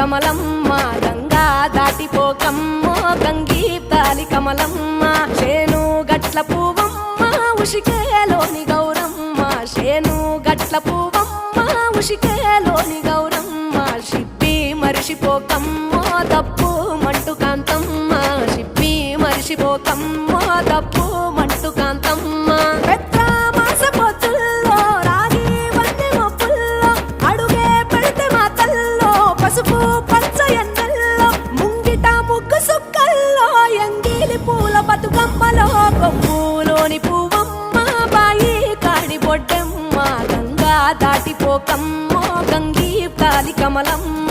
కమలమ్మ గంగా దాటిపోకమ్మో గంగీ తాలి కమలమ్మ శేను గట్ల పువ్వమ్మ ఉషికేలోని గౌరమ్మ శేను గట్ల పువ్వమ్మ ఉషికేలోని గౌరమ్మ షిప్పి మరిషిపోకమ్మో తప్పు మంటు కాంతమ్మ షిప్పి మరిషిపోకమ్మో తప్పు మంటు కాంతమ్మ పసుపు పచ్చ ఎన్నెల్లో ముంగిట ముగ్గు సుక్కల్లో ఎంగిలి పూల బతుకమ్మలో కొమ్ములోని పువ్వమ్మ బాయి కాడి బొడ్డమ్మ గంగా దాటిపోకమ్మో గంగీ తాలి కమలమ్మ